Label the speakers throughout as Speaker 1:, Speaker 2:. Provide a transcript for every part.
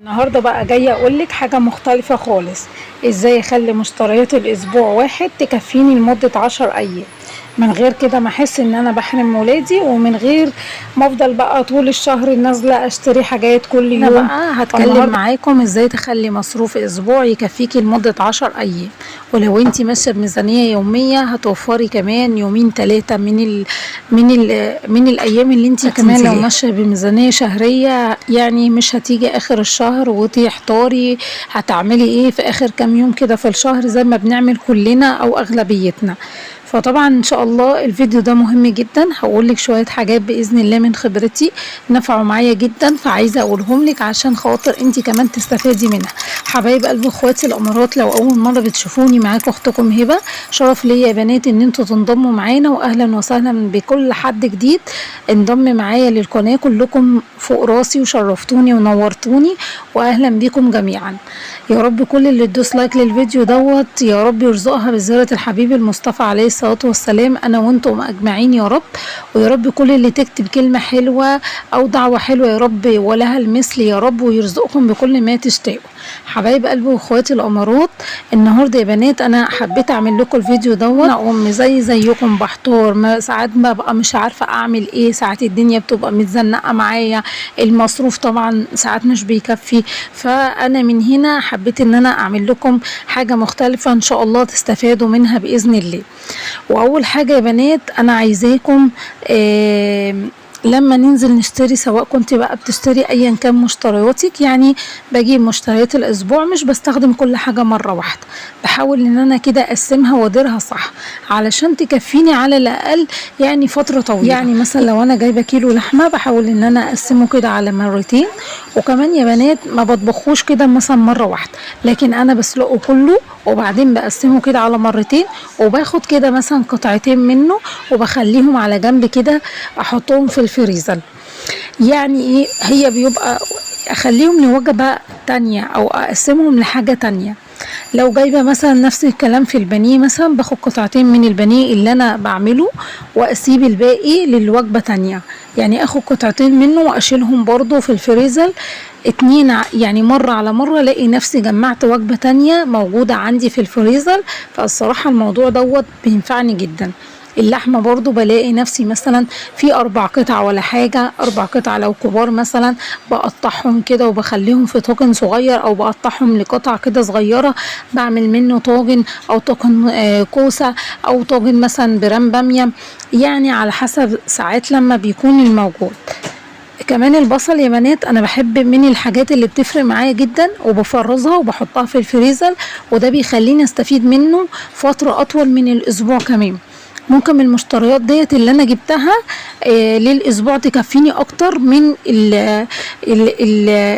Speaker 1: النهارده بقى جايه اقولك حاجه مختلفه خالص. ازاي اخلي مشتريات الاسبوع واحد تكفيني لمده 10 ايام من غير كده ما احس ان انا بحرم ولادي، ومن غير ما افضل بقى طول الشهر نازله اشتري حاجات كل يوم. انا بقى هتكلم معاكم ازاي تخلي مصروف اسبوع يكفيكي لمده 10 ايام، ولو انتي ماشيه بميزانيه يوميه هتوفري كمان يومين 3 من الايام اللي انتي كمان لو ماشيه بميزانيه شهريه يعني مش هتيجي اخر الشهر وتحتاري هتعملي ايه في اخر كام يوم كده في الشهر زي ما بنعمل كلنا او اغلبيتنا. فطبعا ان شاء الله الفيديو ده مهم جدا، هقولك شويه حاجات باذن الله من خبرتي نفعوا معايا جدا، فعايزه اقولهم لك عشان خاطر انتي كمان تستفادي منها. حبايب قلب اخواتي الامارات، لو اول مره بتشوفوني معاكم اختكم هبه، شرف ليا يا بنات ان انتوا تنضموا معانا، واهلا وسهلا بكل حد جديد انضم معايا للقناه. كلكم فوق راسي وشرفتوني ونورتوني، واهلا بكم جميعا. يا رب كل اللي تدوس لايك للفيديو دوت يا رب يرزقها بزيارة الحبيب المصطفى عليه الصلاة والسلام، انا وانتم اجمعين يا رب. ويا رب كل اللي تكتب كلمة حلوة او دعوة حلوة يا رب ولها المثل يا رب، ويرزقكم بكل ما تشتاقوا. حبايب قلبي واخواتي الامارات، النهارده يا بنات انا حبيت اعمل لكم الفيديو دوت. انا ام زيكم بحتار، ساعات ببقى مش عارفه اعمل ايه، ساعات الدنيا بتبقى متزنقه معايا، المصروف طبعا ساعات مش بيكفي، فانا من هنا حبيت ان انا اعمل لكم حاجه مختلفه ان شاء الله تستفادوا منها باذن الله. واول حاجه يا بنات انا عايزاكم لما ننزل نشتري، سواء كنت بقى بتشتري ايا كان مشترياتك، يعني بجيب مشتريات الاسبوع مش بستخدم كل حاجه مره واحده، بحاول ان انا كده اقسمها واديرها صح علشان تكفيني على الاقل يعني فتره طويله. يعني مثلا لو انا جايبه كيلو لحمه بحاول ان انا اقسمه كده على مرتين. وكمان يا بنات ما بطبخوش كده مثلا مره واحده، لكن انا بسلقه كله وبعدين بقسمه كده على مرتين، وباخد كده مثلا قطعتين منه وبخليهم على جنب كده احطهم في الفريزر. يعني ايه هي بيبقى اخليهم لوجبه تانية او اقسمهم لحاجه تانية. لو جايبه مثلا نفس الكلام في البانيه، مثلا باخد قطعتين من البانيه اللي انا بعمله واسيب الباقي للوجبه تانية، يعني اخد قطعتين منه واشيلهم برضو في الفريزر اتنين، يعني مرة على مرة الاقي نفسي جمعت وجبة تانية موجودة عندي في الفريزر. فالصراحة الموضوع دوت بينفعني جدا. اللحمة برضو بلاقي نفسي مثلا في 4 قطع ولا حاجة، 4 قطع لو كبار مثلا بقطعهم كده وبخليهم في طاجن صغير، او بقطعهم لقطع كده صغيرة بعمل منه طاجن، او طاجن كوسة، او طاجن مثلا برام بامية، يعني على حسب ساعات لما بيكون الموجود. كمان البصل يا بنات انا بحب من الحاجات اللي بتفرق معايا جدا، وبفرزها وبحطها في الفريزر، وده بيخليني استفيد منه فترة اطول من الاسبوع كمان. ممكن من المشتريات ديت اللي انا جبتها للاسبوع تكفيني اكتر من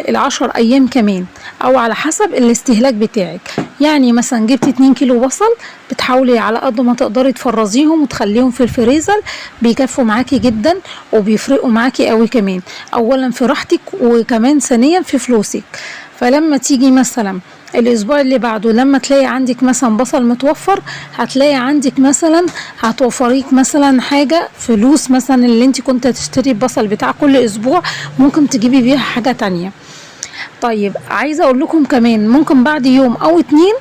Speaker 1: ال10 ايام كمان، او على حسب الاستهلاك بتاعك. يعني مثلا جبت 2 كيلو بصل، بتحاولي على قد ما تقدري تفرزيهم وتخليهم في الفريزر، بيكفوا معاكي جدا وبيفرقوا معاكي قوي كمان، اولا في راحتك وكمان ثانيا في فلوسك. فلما تيجي مثلا الاسبوع اللي بعده لما تلاقي عندك مثلا بصل متوفر، هتلاقي عندك مثلا هتوفريك مثلا حاجة فلوس، مثلا اللي انت كنت هتشتري البصل بتاع كل اسبوع ممكن تجيبي بيها حاجة تانية. طيب عايزة اقول لكم كمان ممكن بعد يوم او 2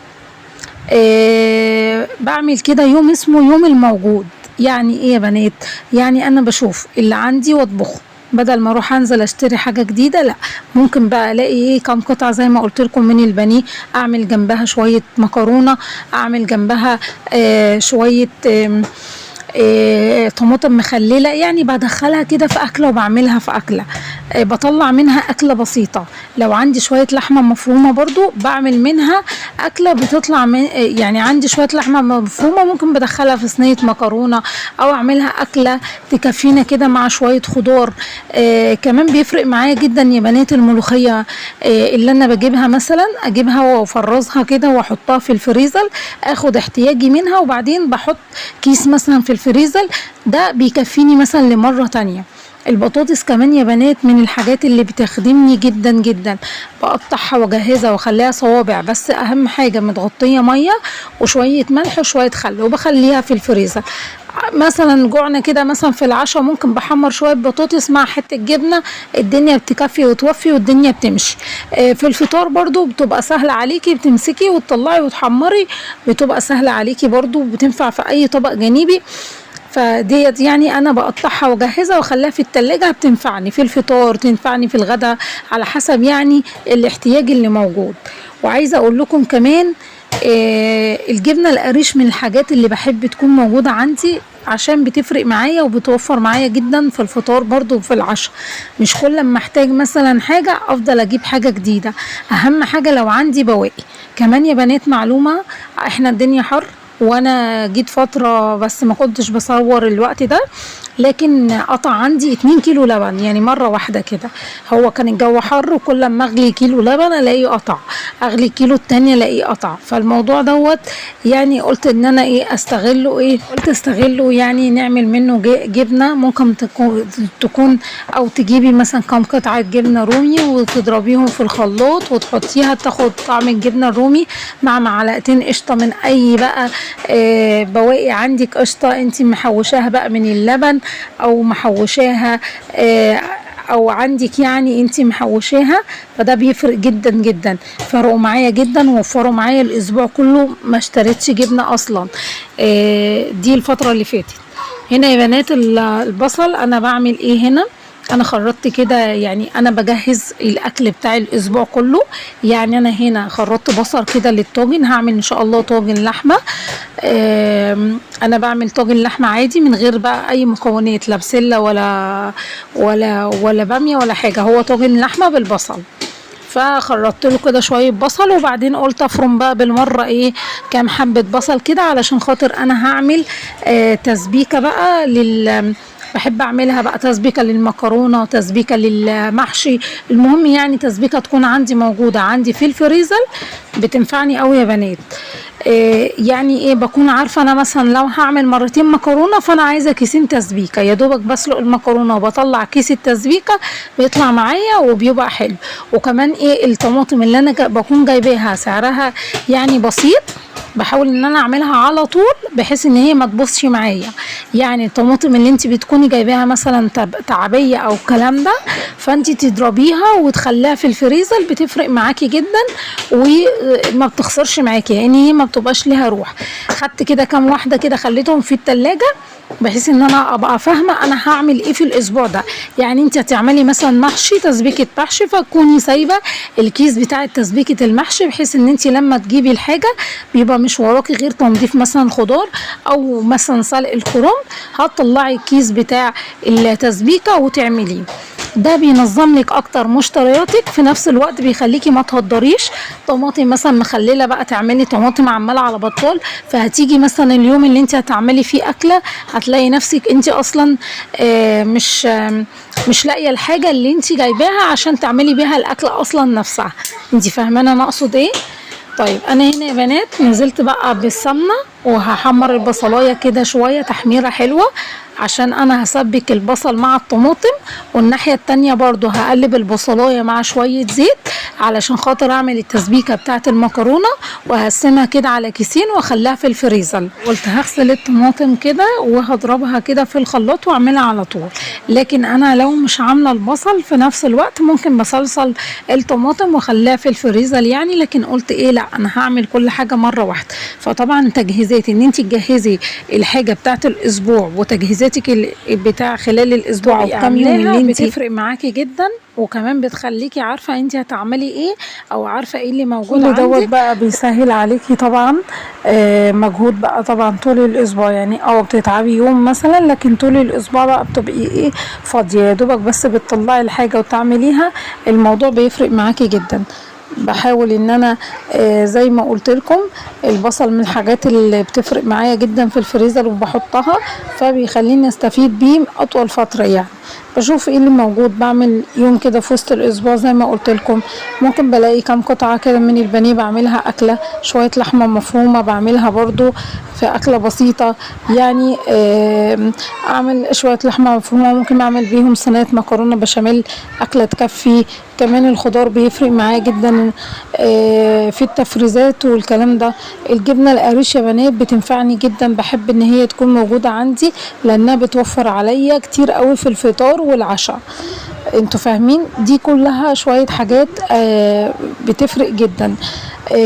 Speaker 1: بعمل كده يوم اسمه يوم الموجود. يعني ايه يا بنات؟ يعني انا بشوف اللي عندي واطبخه، بدل ما اروح انزل اشتري حاجه جديده، لا ممكن بقى الاقي ايه كام قطعه زي ما قلت لكم من البانيه، اعمل جنبها شويه مكرونه، اعمل جنبها شويه طماطم مخلله، يعني بدخلها كده في اكله وبعملها في اكله، بطلع منها اكله بسيطه. لو عندي شويه لحمه مفرومه برضو بعمل منها اكله بتطلع من يعني عندي شويه لحمه مفرومه ممكن بدخلها في صينيه مكرونه، او اعملها اكله تكفينا كده مع شويه خضار. كمان بيفرق معايا جدا يا بنات الملوخيه اللي انا بجيبها، مثلا اجيبها وافرزها كده واحطها في الفريزر، اخد احتياجي منها وبعدين بحط كيس مثلا في الفريزر، ده بيكفيني مثلا لمره تانية. البطاطس كمان يا بنات من الحاجات اللي بتخدمني جدا جدا، بقطعها واجهزها واخليها صوابع، بس اهم حاجه متغطيه ميه وشويه ملح وشويه خل، وبخليها في الفريزر. مثلا جوعنا كده مثلا في العشاء ممكن بحمر شويه بطاطس مع حته جبنه، الدنيا بتكفي وتوفي والدنيا بتمشي. في الفطار برضو بتبقى سهله عليكي، بتمسكي وتطلعي وتحمري، بتبقى سهله عليكي برضو، بتنفع في اي طبق جانبي. فديت يعني انا بقطعها واجهزها واخليها في التلاجة، بتنفعني في الفطار، تنفعني في الغداء، على حسب يعني الاحتياج اللي موجود. وعايزه اقول لكم كمان الجبنه القريش من الحاجات اللي بحب تكون موجوده عندي، عشان بتفرق معايا وبتوفر معايا جدا في الفطار برضو وفي العشاء. مش كل ما احتاج مثلا حاجه افضل اجيب حاجه جديده، اهم حاجه لو عندي بواقي. كمان يا بنات معلومه، احنا الدنيا حر، وانا جيت فتره بس ما كنتش بصور الوقت ده، لكن قطع عندي 2 كيلو لبن يعني مره واحده كده. هو كان الجو حر، وكل ما اغلي كيلو لبن الاقيه قطع، اغلي كيلو التانية الاقيه قطع. فالموضوع دوت يعني قلت ان انا استغله، قلت استغله يعني نعمل منه جبنه. ممكن تكون او تجيبي مثلا كام قطعه جبنه رومي وتضربيهم في الخلاط وتحطيها، تاخد طعم الجبنه الرومي مع معلقتين قشطه من اي بقى بواقي عندك، قشطه انت محوشاها بقى من اللبن او محوشاها او عندك يعني انت محوشاها. فده بيفرق جدا جدا، فرقوا معايا جدا ووفروا معايا الاسبوع كله، ما اشتريتش جبنه اصلا دي الفتره اللي فاتت. هنا يا بنات البصل انا بعمل هنا، انا خرطت كده، يعني انا بجهز الاكل بتاع الاسبوع كله. يعني انا هنا خرطت بصل كده للطاجن، هعمل ان شاء الله طاجن لحمه. انا بعمل طاجن لحمه عادي من غير بقى اي مكونات، لا بسله ولا باميه ولا حاجه، هو طاجن لحمه بالبصل. فخرطت له كده شويه بصل، وبعدين قلت افرم بقى بالمره كام حبه بصل كده، علشان خاطر انا هعمل تسبيكه بقى بحب اعملها بقى تسبيكه للمكرونه وتسبيكه للمحشي. المهم يعني تسبيكه تكون عندي موجوده عندي في الفريزر، بتنفعني قوي يا بنات. يعني بكون عارفه انا مثلا لو هعمل مرتين مكرونه، فانا عايزه كيسين تسبيكه، يا دوبك بسلق المكرونه وبطلع كيس التسبيكه بيطلع معايا وبيبقى حلو. وكمان الطماطم اللي انا بكون جايباها سعرها يعني بسيط، بحاول ان انا اعملها على طول بحيث ان هي ما تبصش معايا. يعني الطماطم اللي انت بتكوني جايباها مثلا تعبيه او الكلام ده، فانت تضربيها وتخليها في الفريزر، بتفرق معاكي جدا وما بتخسرش معاكي، يعني هي ما بتبقاش ليها روح. خدت كده كام واحده كده خليتهم في التلاجة بحيث ان انا ابقى فاهمه انا هعمل ايه في الاسبوع ده. يعني انت هتعملي مثلا محشي، تسبيكه محشي، فتكوني سايبه الكيس بتاع تسبيكه المحشي، بحيث ان انت لما تجيبي الحاجه بيبقى مش وراكي غير تنظيف مثلا خضار او مثلا سلق الكرنب، هتطلعي الكيس بتاع التسبيكه وتعمليه. ده بينظم لك اكتر مشترياتك، في نفس الوقت بيخليكي ما تهدريش طماطم مثلا مخلله بقى تعملي طماطم عماله على بطال، فهتيجي مثلا اليوم اللي انت هتعملي فيه اكله هتلاقي نفسك انت اصلا مش لاقيه الحاجه اللي انت جايباها عشان تعملي بيها الاكله اصلا نفسها. انت فاهمانه انا اقصد ايه؟ طيب انا هنا يا بنات نزلت بقى بالسمنه، وهحمر البصلايه كده شويه تحميره حلوه عشان انا هسبك البصل مع الطماطم، والناحيه التانيه برضو هقلب البصلايه مع شويه زيت علشان خاطر اعمل التسبيكه بتاعه المكرونه، وهقسمها كده على كيسين واخليها في الفريزر. قلت هغسل الطماطم كده وهضربها كده في الخلاط واعملها على طول. لكن انا لو مش عامله البصل في نفس الوقت ممكن بصلصل الطماطم واخليها في الفريزر يعني، لكن قلت لا انا هعمل كل حاجه مره واحده. فطبعا تجهيزات ان انت تجهزي الحاجه بتاعه الاسبوع وتجهيزاتك بتاع خلال الاسبوع او كام يوم اللي انت بتفرق معاكي جدا، وكمان بتخليكي عارفه انت هتعملي ايه او عارفه ايه اللي موجود عندك. دوت بقى بيسهل عليكي طبعا مجهود بقى طبعا طول الاسبوع، يعني بتتعبي يوم مثلا، لكن طول الاسبوع بقى بتبقي فاضيه، يا دوبك بس بتطلعي الحاجه وتعمليها، الموضوع بيفرق معاكي جدا. بحاول ان انا زي ما قلت لكم البصل من الحاجات اللي بتفرق معايا جدا في الفريزر وبحطها، فبيخليني استفيد بيه اطول فتره يعني. بشوف ايه اللي موجود، بعمل يوم كده في وسط الاسبوع زي ما قلت لكم. ممكن بلاقي كام قطعة كده من البانيه بعملها اكلة، شوية لحمة مفرومة بعملها برضو في اكلة بسيطة يعني. اعمل شوية لحمة مفرومة ممكن اعمل بيهم صينية مكرونة بشاميل، اكلة تكفي. كمان الخضار بيفرق معايا جدا في التفريزات والكلام ده. الجبنة القريش يا بنات بتنفعني جدا، بحب ان هي تكون موجودة عندي لانها بتوفر عليا كتير قوي في الفطار والعشاء. انتوا فاهمين؟ دي كلها شوية حاجات بتفرق جدا.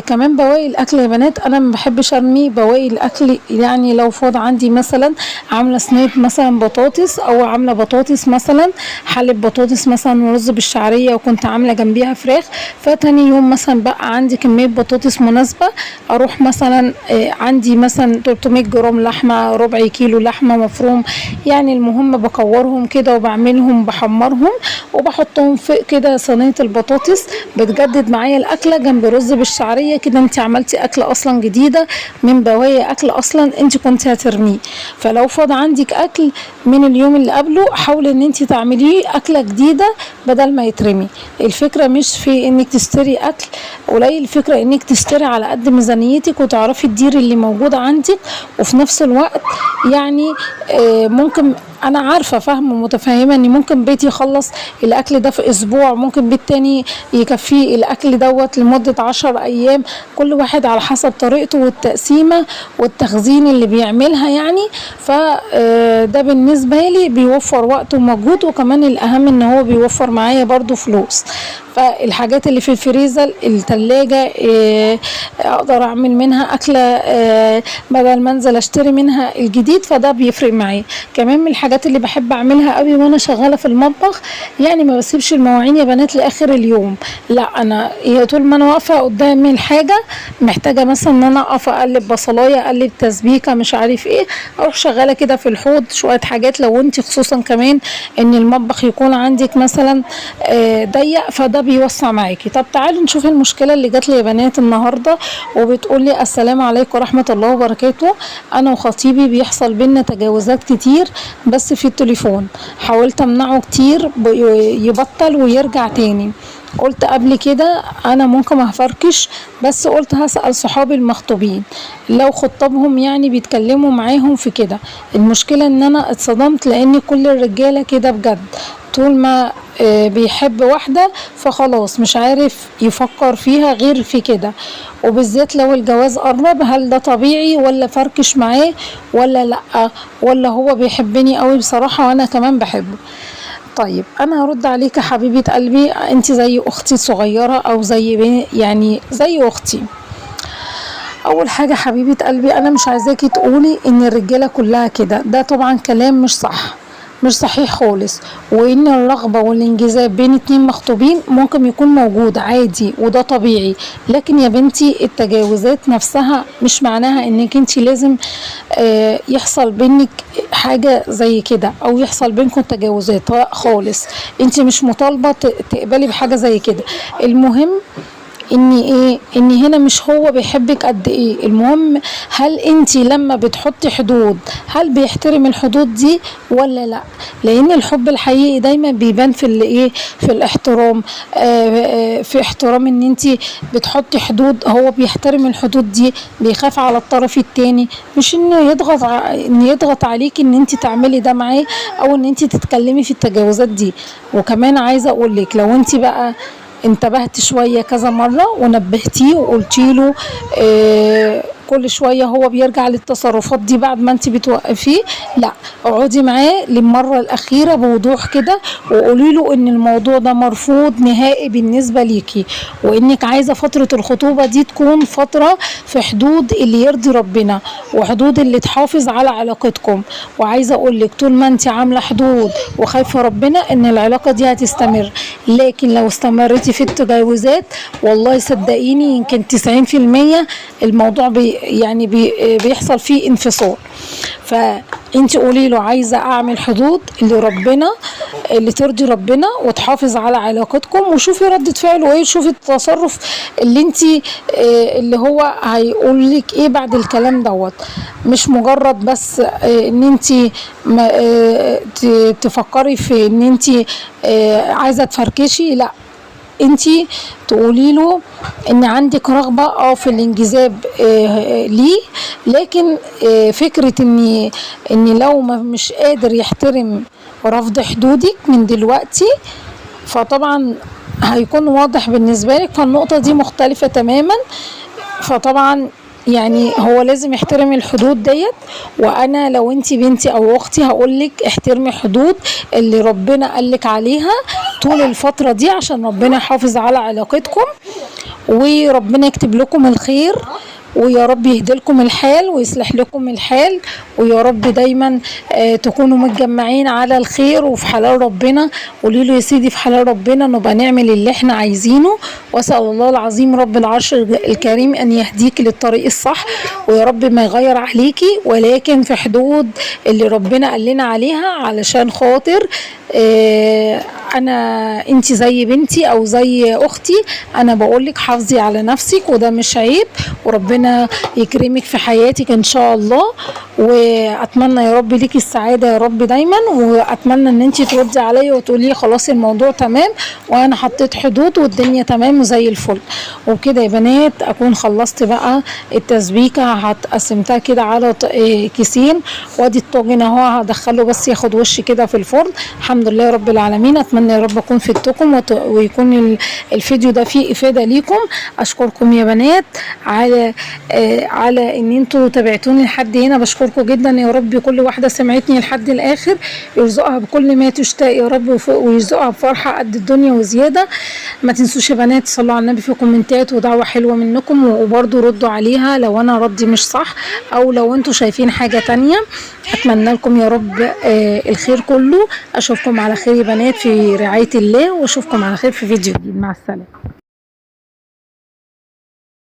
Speaker 1: كمان بواقي الاكل يا بنات، انا ما بحبش ارمي بواقي الاكل. يعني لو فاض عندي مثلا عامله صينيه مثلا بطاطس، او عامله بطاطس مثلا حله بطاطس مثلا ورز بالشعريه، وكنت عامله جنبيها فراخ، فتاني يوم مثلا بقى عندي كميه بطاطس مناسبه، اروح مثلا عندي مثلا 300 جرام لحمه، ربع كيلو لحمه مفروم، يعني المهم بكورهم كده وبعملهم بحمرهم وبحطهم في كده صينيه البطاطس، بتجدد معايا الاكله جنب رز بالشعريه. كده انت عملتي اكله اصلا جديده من بواقي اكل اصلا انت كنت هترميه. فلو فاض عندك اكل من اليوم اللي قبله، حاولي ان انت تعمليه اكله جديده بدل ما يترمي. الفكره مش في انك تشتري اكل قليل، الفكره انك تشتري على قد ميزانيتك وتعرفي تديري اللي موجود عندك، وفي نفس الوقت يعني ممكن انا عارفه فاهمه ومتفهمه ان ممكن بيت يخلص الاكل ده في اسبوع، ممكن بيت تاني يكفيه الاكل دوت لمده 10 ايام، كل واحد على حسب طريقته والتقسيمه والتخزين اللي بيعملها يعني. فده بالنسبه لي بيوفر وقت ومجهود، وكمان الاهم ان هو بيوفر معايا برضو فلوس. فالحاجات اللي في الفريزر التلاجة اقدر اعمل منها اكلة بدل ما انزل اشتري منها الجديد، فده بيفرق معايا. كمان من الحاجات اللي بحب اعملها قوي وانا شغالة في المطبخ، يعني ما بسيبش المواعين يا بنات لاخر اليوم، لا انا هي طول ما انا واقفة قدامي الحاجة محتاجة مثلا ان انا اقف اقلب بصلاية، اقلب تسبيكة، مش عارف ايه، اروح شغالة كده في الحوض شوية حاجات. لو انت خصوصا كمان ان المطبخ يكون عندك مثلا ضيق، فده بيوسع معاكي. طب تعالوا نشوف المشكله اللي جات لي يا بنات النهارده، وبتقول لي السلام عليكم ورحمه الله وبركاته، انا وخطيبي بيحصل بينا تجاوزات كتير بس في التليفون، حاولت امنعه كتير يبطل ويرجع تاني. قلت قبل كده انا ممكن هفركش، بس قلت هسأل صحابي المخطوبين لو خطابهم يعني بيتكلموا معاهم في كده. المشكلة ان انا اتصدمت لان كل الرجالة كده بجد، طول ما بيحب واحدة فخلاص مش عارف يفكر فيها غير في كده، وبالذات لو الجواز قرب. هل ده طبيعي ولا فركش معاه ولا لأ، ولا هو بيحبني قوي بصراحة وانا كمان بحبه؟ طيب انا هرد عليك يا حبيبة قلبي، انت زي اختي صغيرة او زي يعني زي اختي. اول حاجة حبيبة قلبي، انا مش عايزاكي تقولي ان الرجالة كلها كده، ده طبعا كلام مش صح، مش صحيح خالص. وان الرغبة والانجذاب بين اتنين مخطوبين ممكن يكون موجود عادي وده طبيعي، لكن يا بنتي التجاوزات نفسها مش معناها انك انت لازم يحصل بينك حاجة زي كده او يحصل بينكم تجاوزات خالص. انت مش مطالبة تقبلي بحاجة زي كده. المهم ان هنا مش هو بيحبك قد ايه، المهم هل انت لما بتحطي حدود هل بيحترم الحدود دي ولا لا. لان الحب الحقيقي دايما بيبان في في الاحترام، في احترام ان انت بتحطي حدود، هو بيحترم الحدود دي، بيخاف على الطرف التاني، مش انه يضغط عليك ان انت تعملي ده معاه او ان انت تتكلمي في التجاوزات دي. وكمان عايزه اقول لك لو انت بقى انتبهت شوية كذا مرة ونبهتيه وقلتي له كل شوية هو بيرجع للتصرفات دي بعد ما انت بتوقفيه، لا اقعدي معاه للمرة الأخيرة بوضوح كده وقولي له ان الموضوع ده مرفوض نهائي بالنسبة ليكي، وانك عايزة فترة الخطوبة دي تكون فترة في حدود اللي يرضي ربنا وحدود اللي تحافظ على علاقتكم. وعايزة اقولك طول ما انت عاملة حدود وخايفة ربنا ان العلاقة دي هتستمر، لكن لو استمرتي في التجاوزات والله صدقيني يمكن 90% الموضوع يعني بيحصل فيه انفصال. فانت قولي له عايزه اعمل حدود اللي ترضي ربنا وتحافظ على علاقتكم، وشوفي ردة فعله ايه، شوفي التصرف اللي انت اللي هو هيقول لك ايه بعد الكلام دوت. مش مجرد بس ان انت تفكري في ان انت عايزه تفركشي، لا، انتي تقولي له ان عندك رغبة في الانجذاب ليه، لكن فكرة ان لو مش قادر يحترم رفض حدودك من دلوقتي، فطبعا هيكون واضح بالنسبة لك، فالنقطة دي مختلفة تماما. فطبعا يعني هو لازم يحترم الحدود ديت. وانا لو انتي بنتي او اختي هقولك احترمي حدود اللي ربنا قالك عليها طول الفترة دي، عشان ربنا يحافظ على علاقتكم وربنا يكتب لكم الخير، ويا رب يهدي لكم الحال ويصلح لكم الحال، ويا رب دايما تكونوا متجمعين على الخير وفي حلال ربنا. قولي له يا سيدي في حلال ربنا نبقى نعمل اللي احنا عايزينه، واسال الله العظيم رب العرش الكريم ان يهديك للطريق الصح، ويا رب ما يغير عليكي، ولكن في حدود اللي ربنا قال لنا عليها، علشان خاطر انت زي بنتي او زي اختي. انا بقولك حافظي على نفسك وده مش عيب، وربنا يكرمك في حياتك ان شاء الله. واتمنى يا رب ليكي السعاده يا رب دايما، واتمنى ان انت تردي عليا وتقولي لي خلاص الموضوع تمام وانا حطيت حدود والدنيا تمام وزي الفل. وبكده يا بنات اكون خلصت بقى التسبيكه، هتقسمتها كده على كيسين، وادي الطاجن اهو هدخله بس ياخد وش كده في الفرن. الحمد لله رب العالمين. اتمنى يا رب اكون فدتكم ويكون الفيديو ده فيه افاده ليكم. اشكركم يا بنات على ان انتوا تابعتوني لحد هنا، بشكركم جدا يا رب. كل واحده سمعتني لحد الاخر يرزقها بكل ما تشتاق يا رب، ويرزقها بفرحه قد الدنيا وزياده. ما تنسوش يا بنات تصلوا على النبي في كومنتات ودعوه حلوه منكم، وبرده ردوا عليها لو انا ردي مش صح، او لو انتوا شايفين حاجه تانية. اتمنى لكم يا رب الخير كله. اشوفكم على خير يا بنات في رعايه الله، واشوفكم على خير في فيديو جديد. مع السلامه.